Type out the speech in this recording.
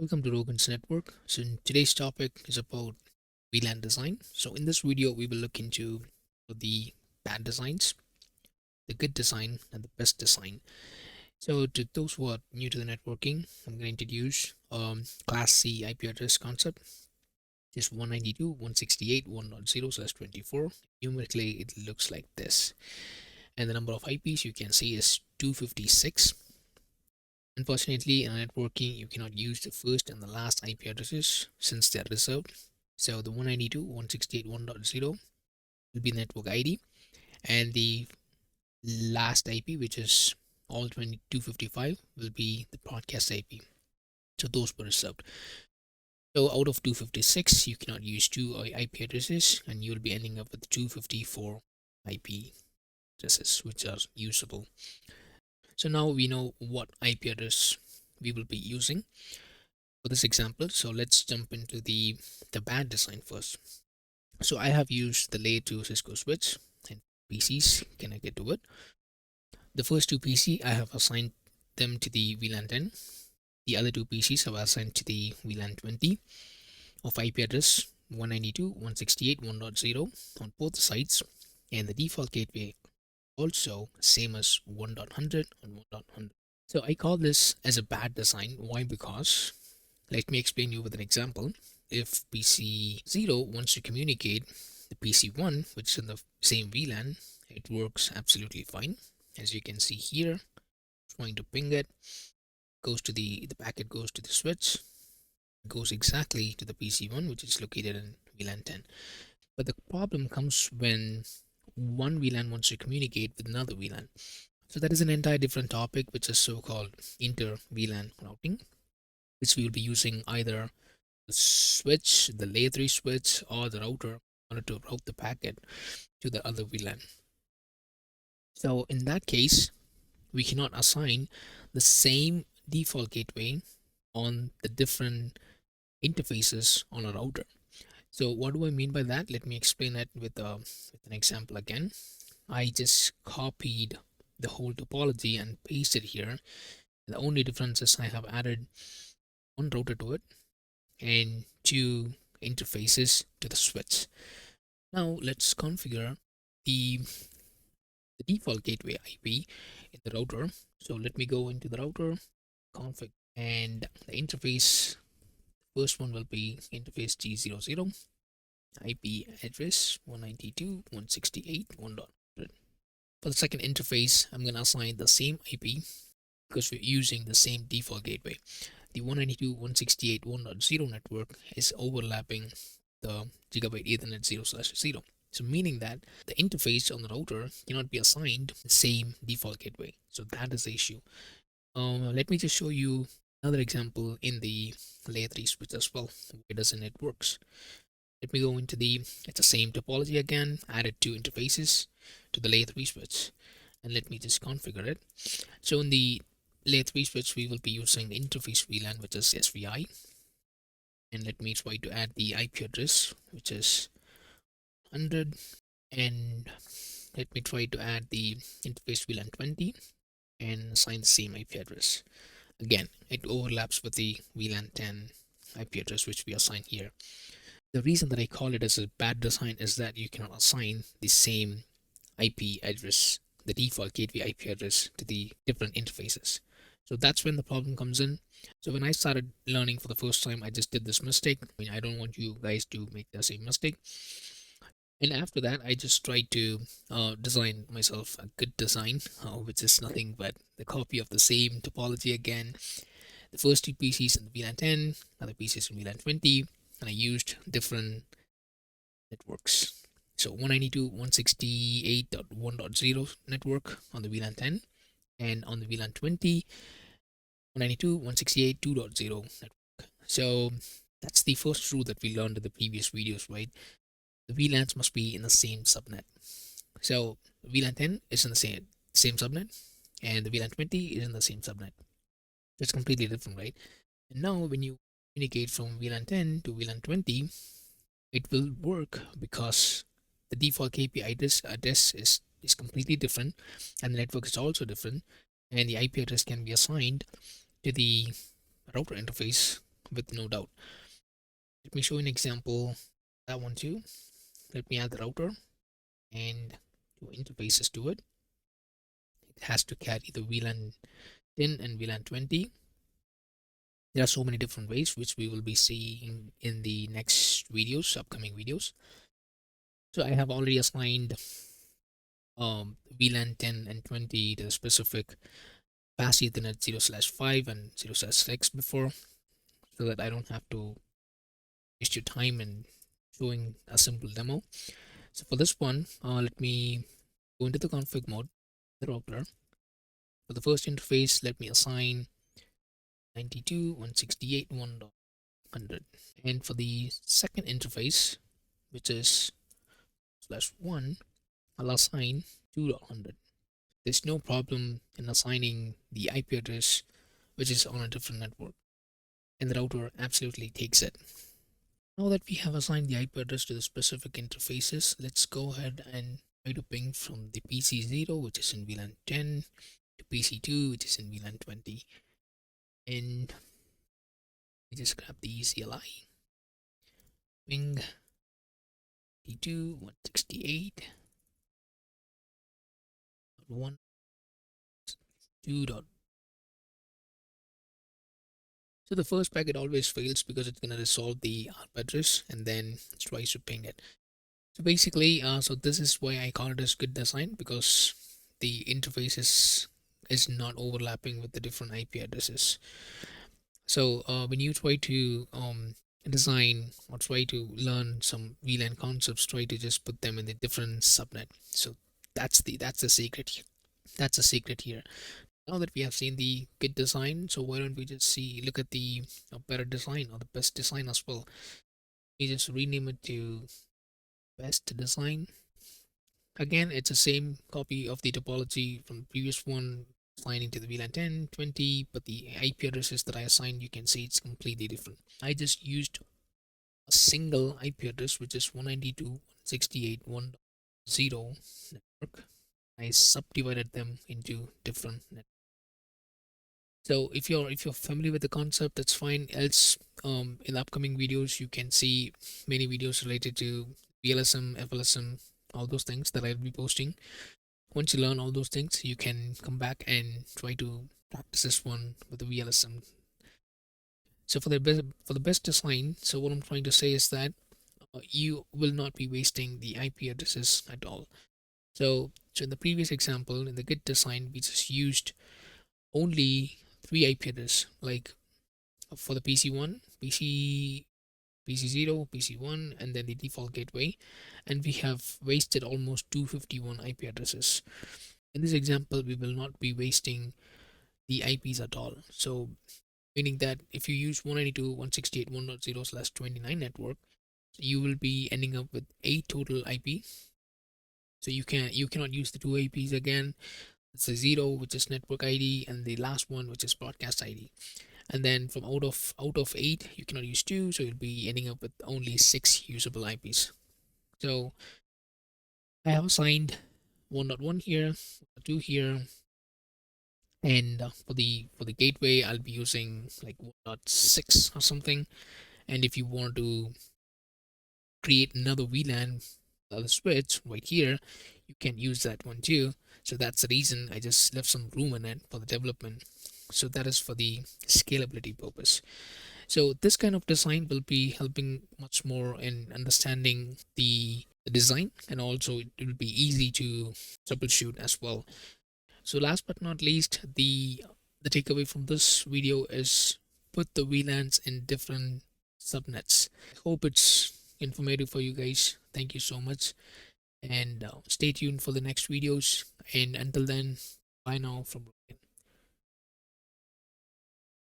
Welcome to Rogan's Network. So today's topic is about VLAN design. So in this video, we will look into the bad designs, the good design, and the best design. So to those who are new to the networking, I'm going to introduce Class C IP address concept. Just 192.168.1.0/24. Numerically, it looks like this. And the number of IPs you can see is 256. Unfortunately, in networking, you cannot use the first and the last IP addresses since they are reserved. So the 192.168.1.0 will be network ID, and the last IP, which is all 2255, will be the broadcast IP. So those were reserved. So out of 256, you cannot use two IP addresses, and you'll be ending up with 254 IP addresses, which are usable. So now we know what IP address we will be using for this example. So let's jump into the bad design first. So I have used the layer 2 Cisco switch and PCs connected to it. The first two PC I have assigned them to the VLAN 10. The other two PCs have assigned to the VLAN 20 of IP address 192.168.1.0 on both sides, and the default gateway also same as 1.100 and 1.100. So I call this as a bad design. Why? Because let me explain you with an example. If PC 0 wants to communicate the PC 1, which is in the same VLAN, it works absolutely fine. As you can see here, trying to ping it, goes to the packet goes to the switch, goes exactly to the PC 1, which is located in VLAN 10. But the problem comes when one VLAN wants to communicate with another VLAN. So that is an entire different topic, which is so-called inter VLAN routing, which we will be using either the switch, the layer 3 switch, or the router in order to route the packet to the other VLAN. So in that case, we cannot assign the same default gateway on the different interfaces on a router. So what do I mean by that? Let me explain that with an example again. I just copied the whole topology and pasted here. The only difference is I have added one router to it and two interfaces to the switch. Now let's configure the, the default gateway IP in the router. So let me go into the router config, and the interface, first one will be interface G00, IP address 192.168.1.100. For the second interface, I'm going to assign the same IP because we're using the same default gateway. The 192.168.1.0 network is overlapping the Gigabit Ethernet 0/0. So meaning that the interface on the router cannot be assigned the same default gateway. So that is the issue. Let me just show you another example in the layer 3 switch as well. Why doesn't it works? Let me go into it's the same topology again, added two interfaces to the layer 3 switch, and let me just configure it. So in the layer 3 switch, we will be using the interface VLAN, which is SVI. And let me try to add the IP address, which is 100. And let me try to add the interface VLAN 20 and assign the same IP address. Again, it overlaps with the VLAN 10 IP address, which we assign here. The reason that I call it as a bad design is that you cannot assign the same IP address, the default gateway IP address, to the different interfaces. So that's when the problem comes in. So when I started learning for the first time, I just did this mistake. I don't want you guys to make the same mistake. And after that, I just tried to design myself a good design, which is nothing but the copy of the same topology again. The first two PCs in the VLAN 10, other PCs in VLAN 20, and I used different networks. So 192.168.1.0 network on the VLAN 10, and on the VLAN 20, 192.168.2.0 network. So that's the first rule that we learned in the previous videos, right? The VLANs must be in the same subnet. So VLAN 10 is in the same subnet, and the VLAN 20 is in the same subnet. It's completely different, right? And now when you communicate from VLAN 10 to VLAN 20, it will work because the default KPI address is completely different, and the network is also different, and the IP address can be assigned to the router interface with no doubt. Let me show you an example. That one too. Let me add the router and two interfaces to it. It has to carry the VLAN 10 and VLAN 20. There are so many different ways which we will be seeing in the next videos, upcoming videos. So I have already assigned VLAN 10 and 20 to the specific PAS Ethernet 0/5 and 0/6 before, so that I don't have to waste your time in showing a simple demo. So for this one, let me go into the config mode, the router. For the first interface, let me assign 92.168.1.100. And for the second interface, which is /1, I'll assign 2.100. There's no problem in assigning the IP address which is on a different network, and the router absolutely takes it. Now that we have assigned the IP address to the specific interfaces, let's go ahead and try to ping from the PC0, which is in VLAN 10, to PC2, which is in VLAN 20. And we just grab the CLI, ping P2 168.1.2. So the first packet always fails because it's going to resolve the ARP address and then it tries to ping it. So basically, so this is why I call it as good design, because the interface is not overlapping with the different IP addresses. So when you try to design or try to learn some VLAN concepts, try to just put them in the different subnet. So that's the secret here. That's the secret here. Now that we have seen the good design, so why don't we just look at the better design or the best design as well. We just rename it to best design. Again, it's the same copy of the topology from the previous one, assigning to the VLAN 10, 20, but the IP addresses that I assigned, you can see it's completely different. I just used a single IP address, which is 192.168.1.0 network. I subdivided them into different networks. So if you're familiar with the concept, that's fine. Else, in the upcoming videos, you can see many videos related to VLSM, FLSM, all those things that I'll be posting. Once you learn all those things, you can come back and try to practice this one with the VLSM. So for the best design, so what I'm trying to say is that you will not be wasting the IP addresses at all. So in the previous example, in the Git design, we just used only 3 IP addresses, like for the PC1, PC0, PC1, and then the default gateway, and we have wasted almost 251 IP addresses. In this example, we will not be wasting the IPs at all. So meaning that if you use 192.168.1.0/29 network, you will be ending up with 8 total IP. So you cannot use the 2 IPs again. It's a 0, which is network ID, and the last one, which is broadcast ID. And then from out of 8, you cannot use 2, so you'll be ending up with only 6 usable IPs. So I have assigned 1.1 here, 2 here, and for the gateway, I'll be using like 1.6 or something. And if you want to create another VLAN, the switch right here, you can use that one too. So that's the reason I just left some room in it for the development. So that is for the scalability purpose. So this kind of design will be helping much more in understanding the design, and also it will be easy to troubleshoot as well. So last but not least, the takeaway from this video is put the VLANs in different subnets. Hope it's informative for you guys. Thank you so much, and stay tuned for the next videos. And until then, bye now from Rogan.